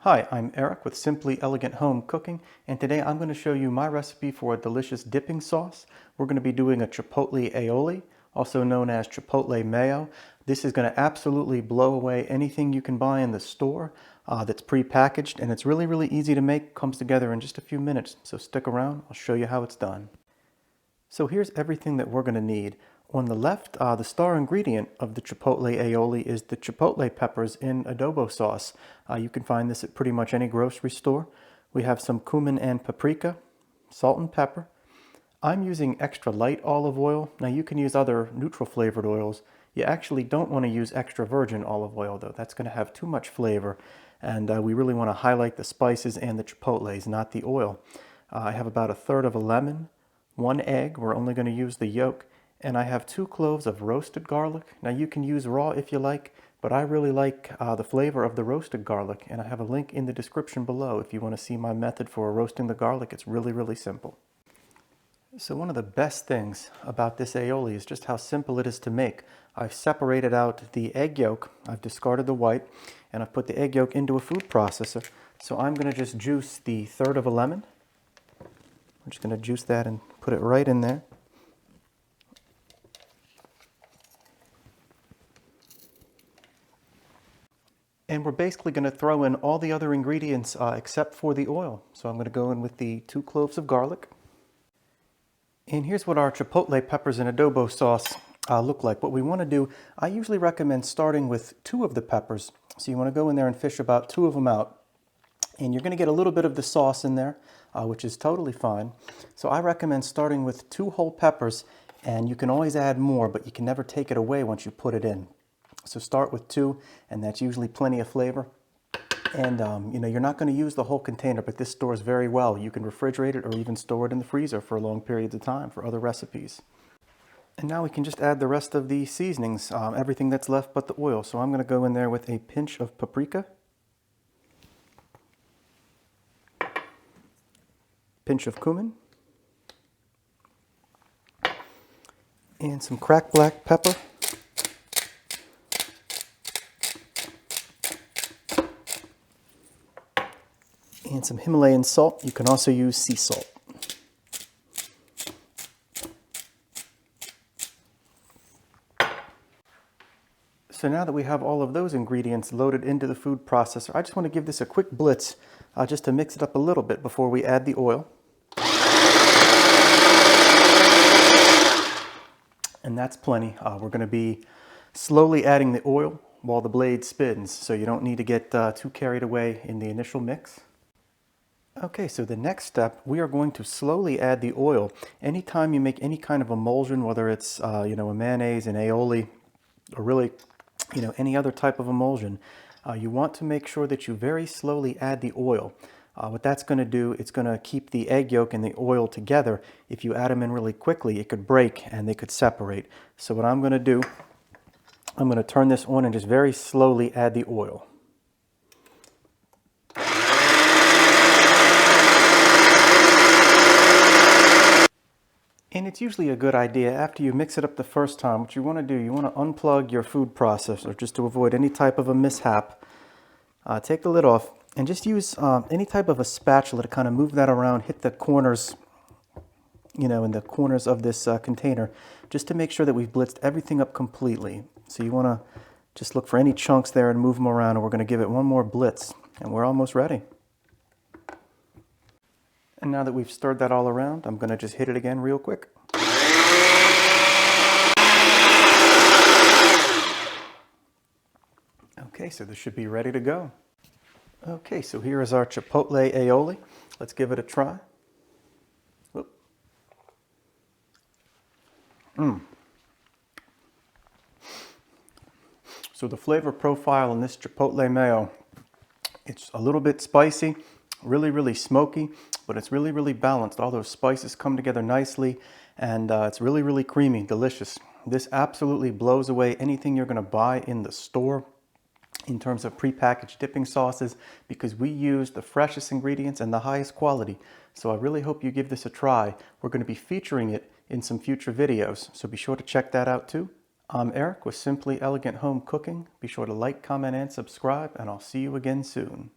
Hi, I'm Eric with Simply Elegant Home Cooking, and today I'm going to show you my recipe for a delicious dipping sauce. We're going to be doing a Chipotle Aioli, also known as Chipotle Mayo. This is going to absolutely blow away anything you can buy in the store that's pre-packaged, and it's really easy to make. Comes together in just a few minutes, so stick around. I'll show you how it's done. So here's everything that we're going to need. On the left, the star ingredient of the Chipotle Aioli is the Chipotle peppers in adobo sauce. You can find this at pretty much any grocery store. We have some cumin and paprika, salt and pepper. I'm using extra light olive oil. Now you can use other neutral flavored oils. You actually don't want to use extra virgin olive oil though. That's going to have too much flavor. And we really want to highlight the spices and the chipotles, not the oil. I have about 1/3 of a lemon, 1 egg. We're only going to use the yolk. And I have 2 cloves of roasted garlic. Now you can use raw if you like, but I really like the flavor of the roasted garlic, and I have a link in the description below if you want to see my method for roasting the garlic. It's really simple. So one of the best things about this aioli is just how simple it is to make. I've separated out the egg yolk, I've discarded the white, and I've put the egg yolk into a food processor. So I'm going to just juice the 1/3 of a lemon. I'm just going to juice that and put it right in there. And we're basically going to throw in all the other ingredients except for the oil. So I'm going to go in with the 2 cloves of garlic. And here's what our chipotle peppers and adobo sauce look like. What we want to do, I usually recommend starting with 2 of the peppers. So you want to go in there and fish about 2 of them out. And you're going to get a little bit of the sauce in there, which is totally fine. So I recommend starting with 2 whole peppers, and you can always add more, but you can never take it away once you put it in. So start with 2, and that's usually plenty of flavor. And you know, you're not going to use the whole container, but this stores very well. You can refrigerate it or even store it in the freezer for long periods of time for other recipes. And now we can just add the rest of the seasonings, everything that's left but the oil. So I'm going to go in there with a pinch of paprika, pinch of cumin, and some cracked black pepper. And some Himalayan salt. You can also use sea salt. So now that we have all of those ingredients loaded into the food processor, I just want to give this a quick blitz just to mix it up a little bit before we add the oil. And that's plenty. We're going to be slowly adding the oil while the blade spins, so you don't need to get too carried away in the initial mix. Okay, so the next step, we are going to slowly add the oil. Anytime you make any kind of emulsion, whether it's you know, a mayonnaise, an aioli, or really, you know, any other type of emulsion, you want to make sure that you very slowly add the oil. What that's going to do, it's going to keep the egg yolk and the oil together. If you add them in really quickly, it could break and they could separate. So what I'm going to do, I'm going to turn this on and just very slowly add the oil. And it's usually a good idea after you mix it up the first time, what you want to do, you want to unplug your food processor just to avoid any type of a mishap. Take the lid off and just use any type of a spatula to kind of move that around, hit the corners, you know, in the corners of this container, just to make sure that we've blitzed everything up completely. So you want to just look for any chunks there and move them around, and we're going to give it one more blitz, and we're almost ready. And now that we've stirred that all around, I'm going to just hit it again real quick. Okay, so this should be ready to go. Okay, so here is our Chipotle Aioli. Let's give it a try. Whoop. So the flavor profile in this Chipotle Mayo, it's a little bit spicy, really smoky, but it's really balanced. All those spices come together nicely, and it's really creamy, delicious. This absolutely blows away anything you're going to buy in the store in terms of prepackaged dipping sauces, because we use the freshest ingredients and the highest quality. So I really hope you give this a try. We're going to be featuring it in some future videos, so be sure to check that out too. I'm Eric with Simply Elegant Home Cooking. Be sure to like, comment, and subscribe, and I'll see you again soon.